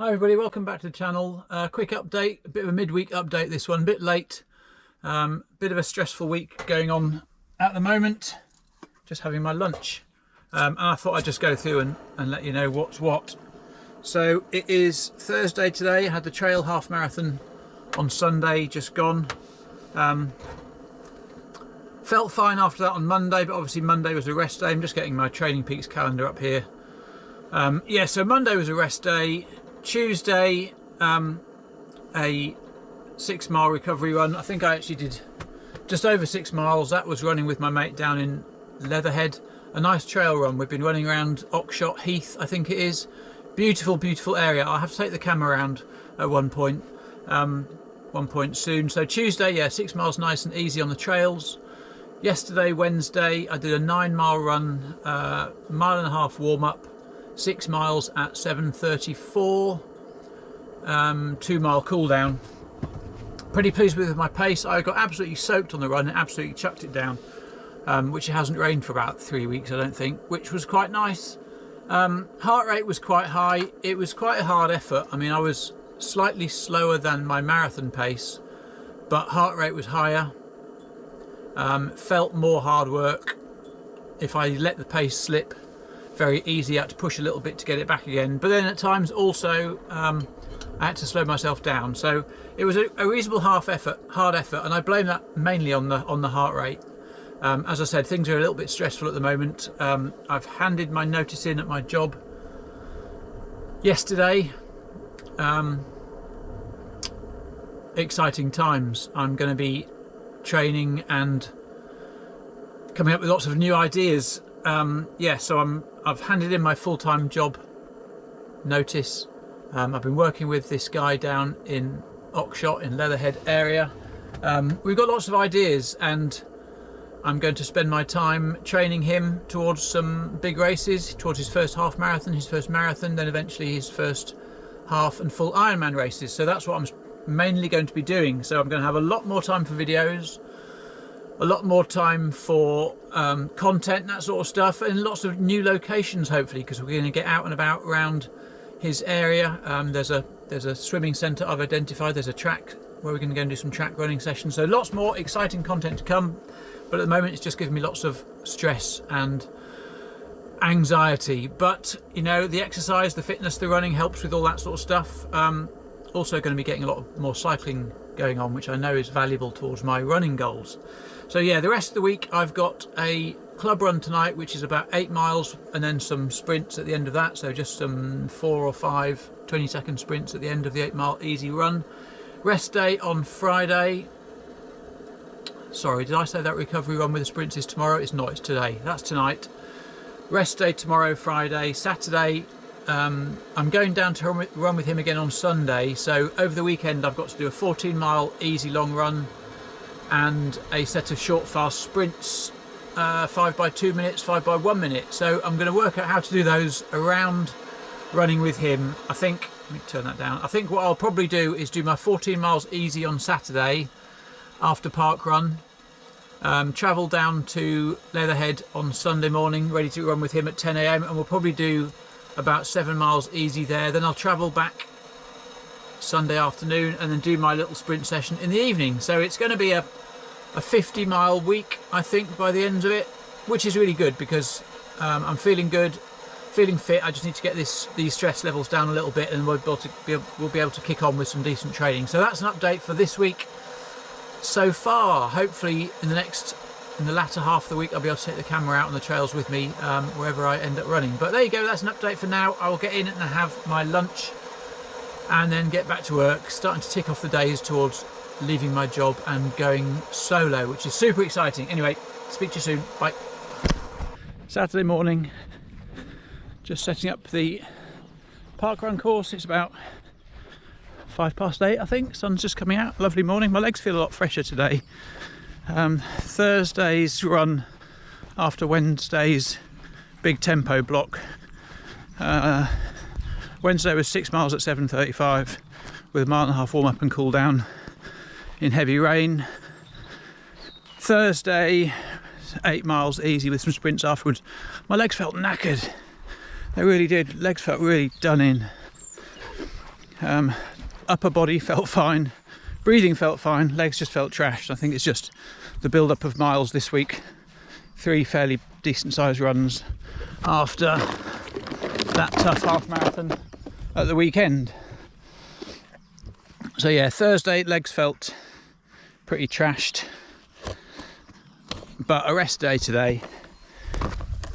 Hi everybody, welcome back to the channel. Quick update, a bit of a midweek update this one, a bit late. Bit of a stressful week going on at the moment. Just having my lunch. And I thought I'd just go through and let you know what's what. So it is Thursday today. I had the trail half marathon on Sunday, just gone. Felt fine after that on Monday, but obviously Monday was a rest day. I'm just getting my Training Peaks calendar up here. Yeah, so Monday was a rest day. Tuesday, a 6 mile recovery run. I think I actually did just over 6 miles. That was running with my mate down in Leatherhead. A nice trail run. We've been running around Oxshott Heath, I think it is. Beautiful, beautiful area. I'll have to take the camera around at one point soon. So Tuesday, yeah, 6 miles nice and easy on the trails. Yesterday, Wednesday, I did a 9 mile run, mile and a half warm up. 6 miles at 7:34, 2 mile cool down. Pretty pleased with my pace. I got absolutely soaked on the run and absolutely chucked it down, which it hasn't rained for about 3 weeks, I don't think, which was quite nice. Heart rate was quite high. It was quite a hard effort. I mean, I was slightly slower than my marathon pace, but heart rate was higher. Felt more hard work. If I let the pace slip, very easy. I had to push a little bit to get it back again, but then at times also I had to slow myself down. So it was a reasonable hard effort, and I blame that mainly on the heart rate. As I said, things are a little bit stressful at the moment. I've handed my notice in at my job yesterday. Exciting times. I'm going to be training and coming up with lots of new ideas. Yeah, so I've handed in my full-time job notice. I've been working with this guy down in Oxshott in Leatherhead area. We've got lots of ideas, and I'm going to spend my time training him towards some big races, towards his first half marathon, his first marathon, then eventually his first half and full Ironman races. So that's what I'm mainly going to be doing. So I'm going to have a lot more time for videos, a lot more time for content, that sort of stuff, and lots of new locations hopefully, because we're going to get out and about around his area. There's a swimming centre I've identified. There's a track where we're going to go and do some track running sessions. So lots more exciting content to come, but at the moment it's just giving me lots of stress and anxiety. But you know, the exercise, the fitness, the running helps with all that sort of stuff. Also going to be getting a lot more cycling going on, which I know is valuable towards my running goals. So yeah, the rest of the week I've got a club run tonight, which is about 8 miles, and then some sprints at the end of that. So just some 4 or 5 20-second sprints at the end of the 8 mile easy run. Rest day on Friday. Sorry, did I say that recovery run with the sprints is tomorrow? It's not, it's today. That's tonight. Rest day tomorrow, Friday. Saturday, I'm going down to run with him again on Sunday. So over the weekend I've got to do a 14 mile easy long run and a set of short fast sprints, 5 by 2 minutes, 5 by 1 minute. So I'm going to work out how to do those around running with him. I think, let me turn that down. I think what I'll probably do is do my 14 miles easy on Saturday after park run, travel down to Leatherhead on Sunday morning, ready to run with him at 10 AM, and we'll probably do about 7 miles easy there. Then I'll travel back Sunday afternoon and then do my little sprint session in the evening. So it's going to be a 50 mile week, I think, by the end of it, which is really good because I'm feeling good, feeling fit. I just need to get these stress levels down a little bit, and we'll be able to kick on with some decent training. So that's an update for this week so far. Hopefully in the latter half of the week I'll be able to take the camera out on the trails with me wherever I end up running. But there you go, that's an update for now. I will get in and have my lunch and then get back to work, starting to tick off the days towards leaving my job and going solo, which is super exciting. Anyway, speak to you soon. Bye. Saturday morning, just setting up the parkrun course. It's about 8:05, I think. Sun's just coming out. Lovely morning. My legs feel a lot fresher today. Thursday's run after Wednesday's big tempo block. Wednesday was 6 miles at 7:35 with a mile and a half warm up and cool down in heavy rain. Thursday, 8 miles easy with some sprints afterwards. My legs felt knackered. They really did. Legs felt really done in. Upper body felt fine, breathing felt fine, legs just felt trashed. I think it's just the build-up of miles this week. 3 fairly decent sized runs after that tough half marathon at the weekend. So yeah, Thursday legs felt pretty trashed, but a rest day today.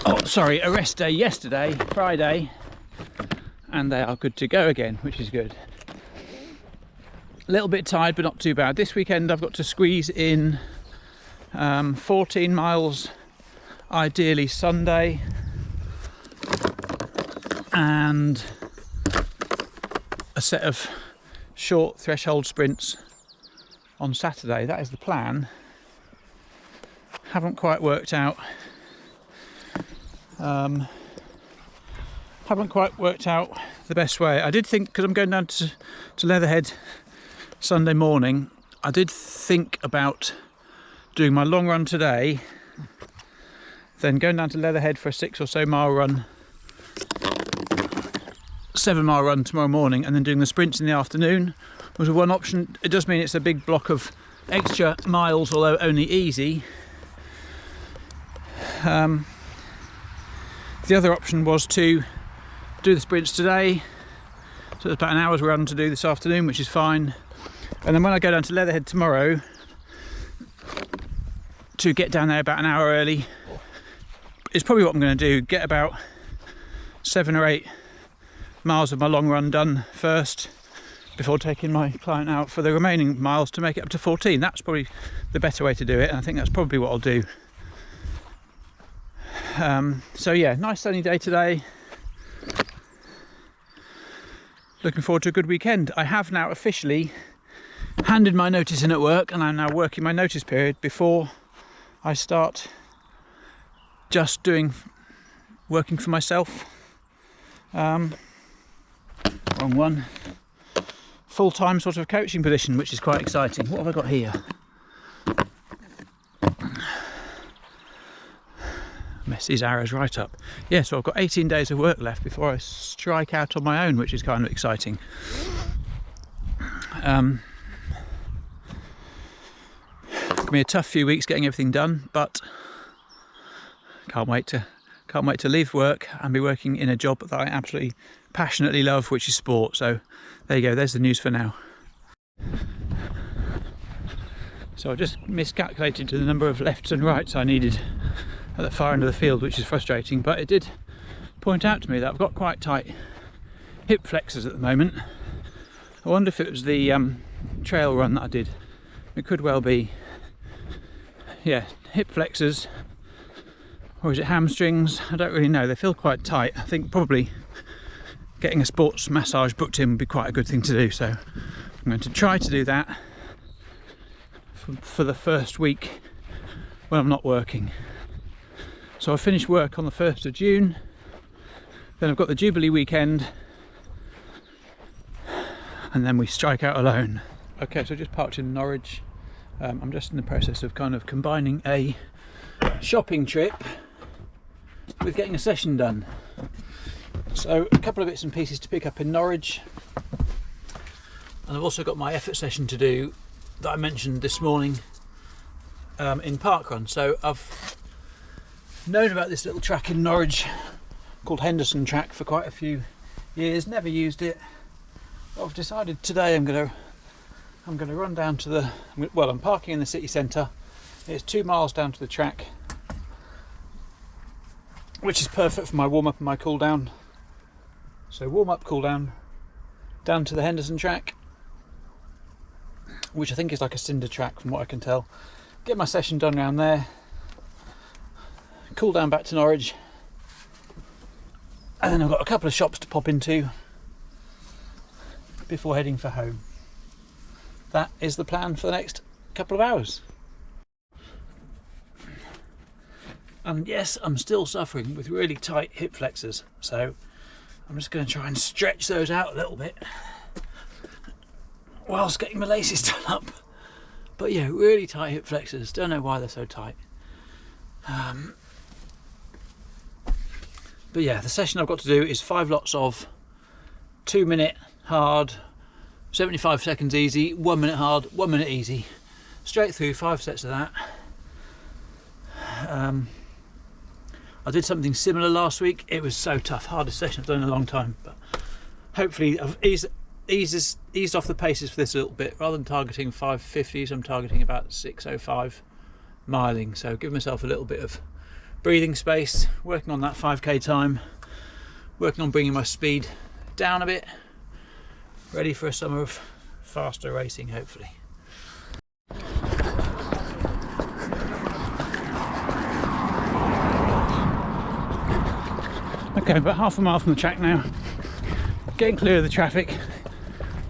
Oh sorry, a rest day yesterday, Friday, and they are good to go again, which is good. A little bit tired, but not too bad. This weekend I've got to squeeze in 14 miles, ideally Sunday, and a set of short threshold sprints on Saturday. That is the plan. Haven't quite worked out the best way. I did think, because I'm going down to Leatherhead Sunday morning, I did think about doing my long run today, then going down to Leatherhead for a 6 or so mile run, 7 mile run tomorrow morning, and then doing the sprints in the afternoon was one option. It does mean it's a big block of extra miles, although only easy. The other option was to do the sprints today, so it's about an hour's run to do this afternoon, which is fine. And then when I go down to Leatherhead tomorrow, to get down there about an hour early, is probably what I'm going to do. Get about 7 or 8 miles of my long run done first, before taking my client out for the remaining miles to make it up to 14. That's probably the better way to do it, and I think that's probably what I'll do. So yeah, nice sunny day today. Looking forward to a good weekend. I have now officially handed my notice in at work, and I'm now working my notice period before I start just working for myself. Wrong one. Full-time sort of coaching position, which is quite exciting. What have I got here? Mess these arrows right up. Yeah, so I've got 18 days of work left before I strike out on my own, which is kind of exciting. It's gonna be a tough few weeks getting everything done, but can't wait to leave work and be working in a job that I absolutely passionately love, which is sport. So there you go, there's the news for now. So I just miscalculated the number of lefts and rights I needed at the far end of the field, which is frustrating, but it did point out to me that I've got quite tight hip flexors at the moment. I wonder if it was the trail run that I did. It could well be. Yeah, hip flexors, or is it hamstrings? I don't really know. They feel quite tight. I think probably getting a sports massage booked in would be quite a good thing to do, so I'm going to try to do that for the first week when I'm not working. So I finish work on the 1st of June, then I've got the Jubilee weekend, and then we strike out alone. Okay, so I just parked in Norwich. I'm just in the process of kind of combining a shopping trip with getting a session done. So a couple of bits and pieces to pick up in Norwich, and I've also got my effort session to do that I mentioned this morning in Parkrun. So I've known about this little track in Norwich called Henderson Track for quite a few years, never used it. I've decided today I'm going to run down to I'm parking in the city centre. It's 2 miles down to the track, which is perfect for my warm-up and my cool-down. So warm-up, cool-down, down to the Henderson Track, which I think is like a cinder track from what I can tell. Get my session done around there, cool down back to Norwich, and then I've got a couple of shops to pop into before heading for home. That is the plan for the next couple of hours. And yes, I'm still suffering with really tight hip flexors, so I'm just going to try and stretch those out a little bit whilst getting my laces done up. But yeah, really tight hip flexors. Don't know why they're so tight. But yeah, the session I've got to do is 5 lots of 2-minute hard 75 seconds easy, 1 minute hard, 1 minute easy. Straight through, 5 sets of that. I did something similar last week. It was so tough, hardest session I've done in a long time. But hopefully I've eased off the paces for this a little bit. Rather than targeting 550s, I'm targeting about 605 miling. So give myself a little bit of breathing space, working on that 5k time, working on bringing my speed down a bit, ready for a summer of faster racing, hopefully. Okay, about half a mile from the track now, getting clear of the traffic.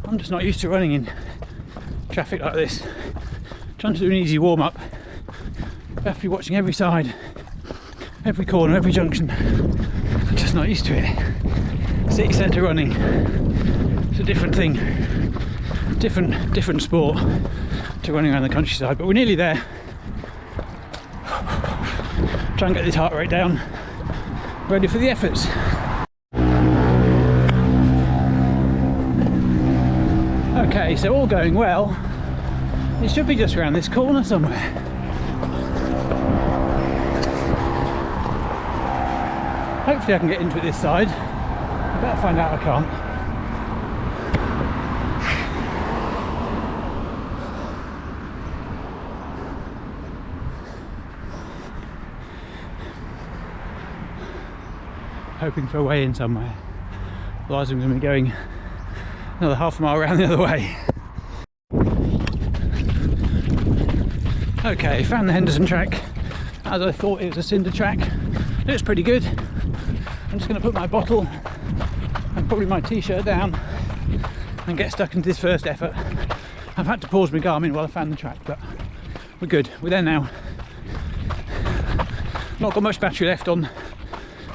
I'm just not used to running in traffic like this. Trying to do an easy warm-up. I have to be watching every side, every corner, every junction. I'm just not used to it. City centre running, it's a different thing, different sport to running around the countryside, but we're nearly there. Try and get this heart rate down, ready for the efforts. Okay, so all going well. It should be just around this corner somewhere. Hopefully I can get into it this side. I better find out I can't. Hoping for a way in somewhere. Otherwise I'm going to be going another half a mile around the other way. Okay, found the Henderson track. As I thought, it was a cinder track. Looks pretty good. I'm just going to put my bottle and probably my t-shirt down and get stuck into this first effort. I've had to pause my Garmin while I found the track, but we're good. We're there now. Not got much battery left on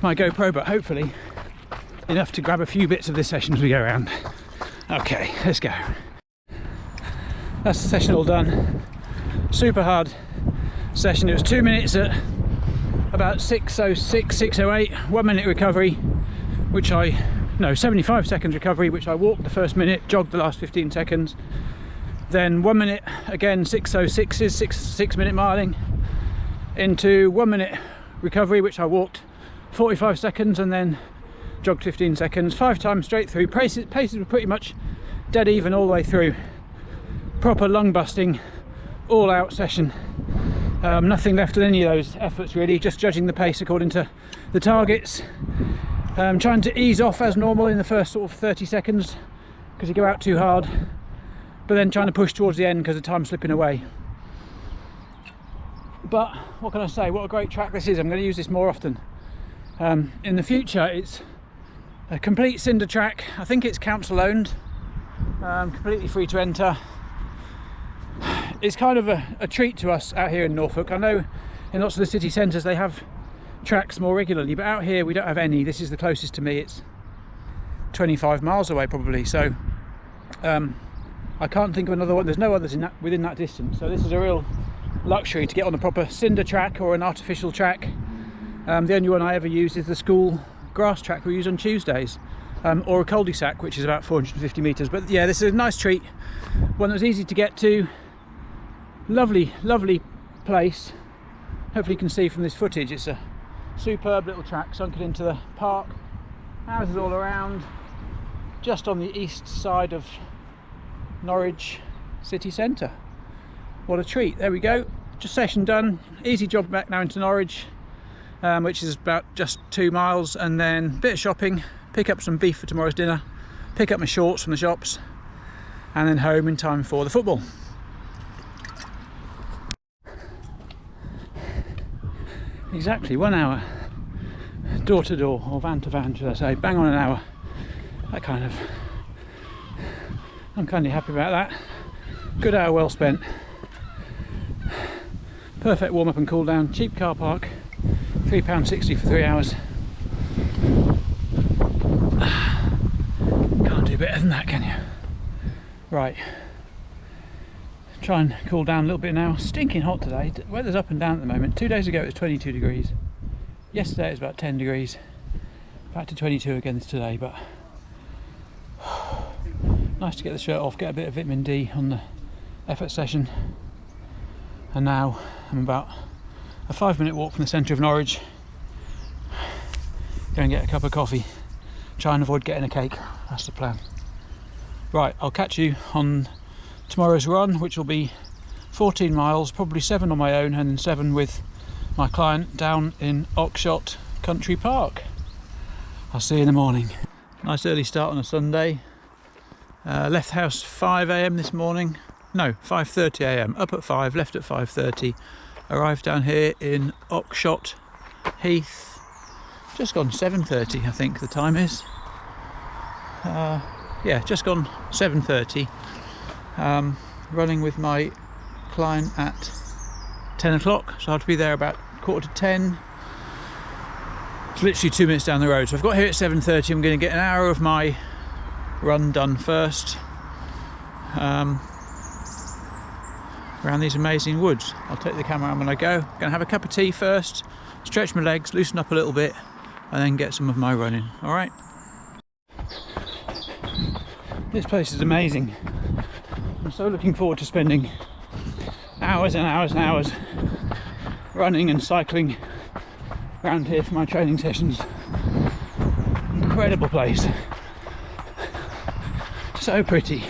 my GoPro, but hopefully enough to grab a few bits of this session as we go around. Okay, let's go. That's the session all done. Super hard session. It was 2 minutes at about 6:06, 6:08. 1 minute recovery, 75 seconds recovery, which I walked the first minute, jogged the last 15 seconds. Then 1 minute again, 6:06 6 minute miling, into 1 minute recovery, which I walked 45 seconds and then jogged 15 seconds, 5 times straight through. Paces were pretty much dead even all the way through. Proper lung busting, all out session. Nothing left in any of those efforts really, just judging the pace according to the targets. Trying to ease off as normal in the first sort of 30 seconds because you go out too hard, but then trying to push towards the end because the time's slipping away. But what can I say, what a great track this is. I'm going to use this more often. In the future, it's a complete cinder track. I think it's council owned, completely free to enter. It's kind of a treat to us out here in Norfolk. I know in lots of the city centres they have tracks more regularly, but out here we don't have any. This is the closest to me. It's 25 miles away probably, so I can't think of another one. There's no others within that distance, so this is a real luxury to get on a proper cinder track or an artificial track. The only one I ever use is the school grass track we use on Tuesdays, or a cul-de-sac, which is about 450 metres. But yeah, this is a nice treat, one that's easy to get to. Lovely place. Hopefully you can see from this footage, it's a superb little track sunken into the park, houses all around, just on the east side of Norwich city centre. What a treat. There we go, just session done. Easy job back now into Norwich, which is about just 2 miles, and then a bit of shopping, pick up some beef for tomorrow's dinner, pick up my shorts from the shops, and then home in time for the football. Exactly 1 hour, door to door, or van to van should I say, bang on an hour. I'm kind of happy about that. Good hour well spent. Perfect warm up and cool down, cheap car park, £3.60 for 3 hours. Can't do better than that, can you? Right, try and cool down a little bit now. Stinking hot today. Weather's up and down at the moment. 2 days ago it was 22 degrees. Yesterday it was about 10 degrees. Back to 22 again today, but Nice to get the shirt off, get a bit of vitamin D on the effort session. And now I'm about a 5-minute walk from the centre of Norwich. Go and get a cup of coffee. Try and avoid getting a cake. That's the plan. Right, I'll catch you on tomorrow's run, which will be 14 miles, probably 7 on my own and 7 with my client down in Oxshott Country Park. I'll see you in the morning. Nice early start on a Sunday. Left the house 5 AM this morning. No, 5:30 AM. Up at 5, left at 5:30. Arrived down here in Oxshott Heath. Just gone 7:30, I think the time is. Yeah, just gone 7:30. Running with my client at 10 o'clock, so I have to be there about 9:45. It's literally 2 minutes down the road. So I've got here at 7:30. I'm going to get an hour of my run done first. Around these amazing woods. I'll take the camera on when I go. I'm going to have a cup of tea first, stretch my legs, loosen up a little bit, and then get some of my running. All right. This place is amazing. I'm so looking forward to spending hours and hours and hours running and cycling around here for my training sessions. Incredible place. So pretty.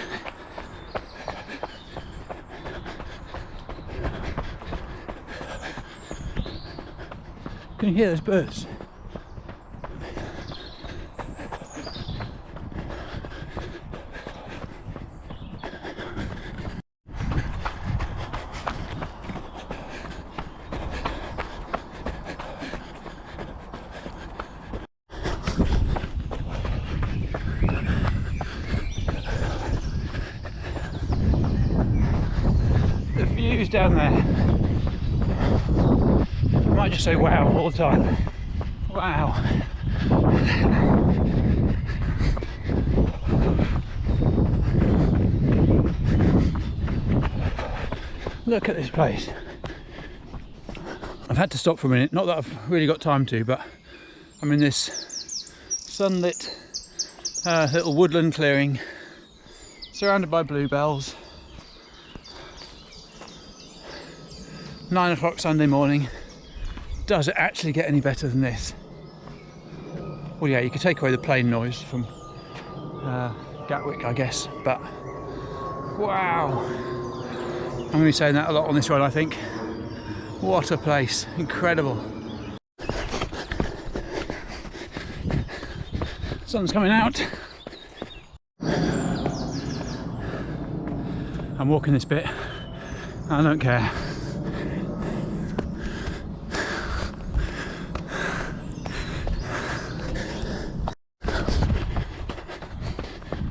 Can you hear those birds? The views down there. I might just say wow all the time. Wow. Look at this place. I've had to stop for a minute, not that I've really got time to, but I'm in this sunlit little woodland clearing surrounded by bluebells. 9 o'clock Sunday morning. Does it actually get any better than this? Well, yeah, you could take away the plane noise from Gatwick, I guess, but wow. I'm going to be saying that a lot on this run, I think. What a place, incredible. Sun's coming out. I'm walking this bit, I don't care.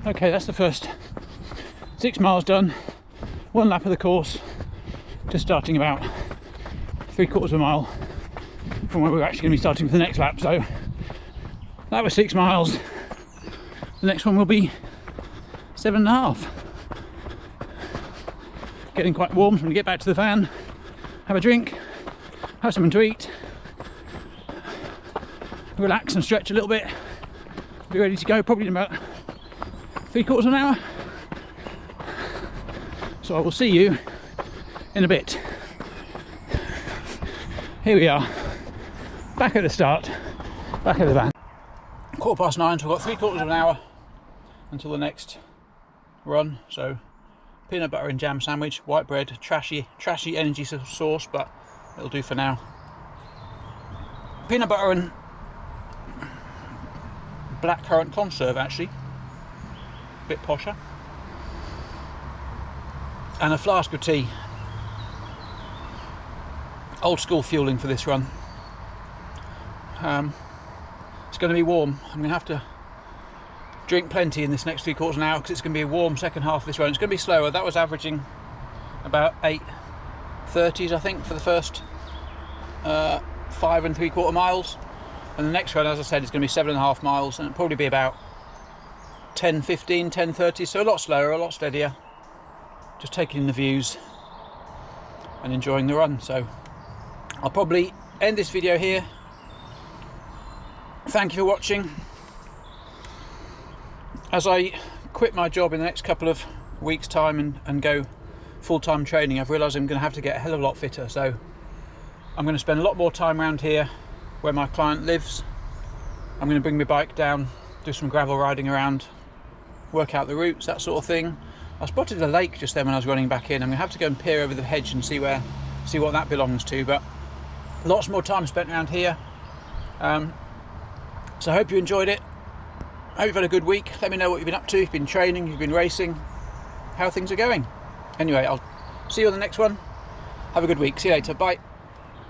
Okay, that's the first 6 miles done. 1 lap of the course, just starting about 3/4 of a mile from where we're actually going to be starting for the next lap. So that was 6 miles. The next one will be 7.5. Getting quite warm, so I'm going to get back to the van, have a drink, have something to eat, relax and stretch a little bit, be ready to go probably in about 3/4 of an hour. So I will see you in a bit. Here we are, back at the start, back at the van. 9:15, so I've got 3/4 of an hour until the next run. So peanut butter and jam sandwich, white bread, trashy energy sauce, but it'll do for now. Peanut butter and blackcurrant conserve, actually. Bit posher, and a flask of tea. Old school fueling for this run. It's going to be warm. I'm going to have to drink plenty in this next 3/4 of an hour because it's going to be a warm second half of this run. It's going to be slower. That was averaging about 8:30s, I think, for the first 5 3/4 miles, and the next run, as I said, is going to be 7.5 miles, and it'll probably be about 10:15, 10:30, so a lot slower, a lot steadier, just taking in the views and enjoying the run. So I'll probably end this video here. Thank you for watching. As I quit my job in the next couple of weeks' time and go full-time training, I've realised I'm going to have to get a hell of a lot fitter. So I'm going to spend a lot more time around here where my client lives. I'm going to bring my bike down, do some gravel riding around, work out the routes, that sort of thing. I spotted a lake just then when I was running back in. I'm going to have to go and peer over the hedge and see what that belongs to, but lots more time spent around here. So I hope you enjoyed it. I hope you've had a good week. Let me know what you've been up to. You've been training, you've been racing, how things are going. Anyway, I'll see you on the next one. Have a good week. See you later. Bye.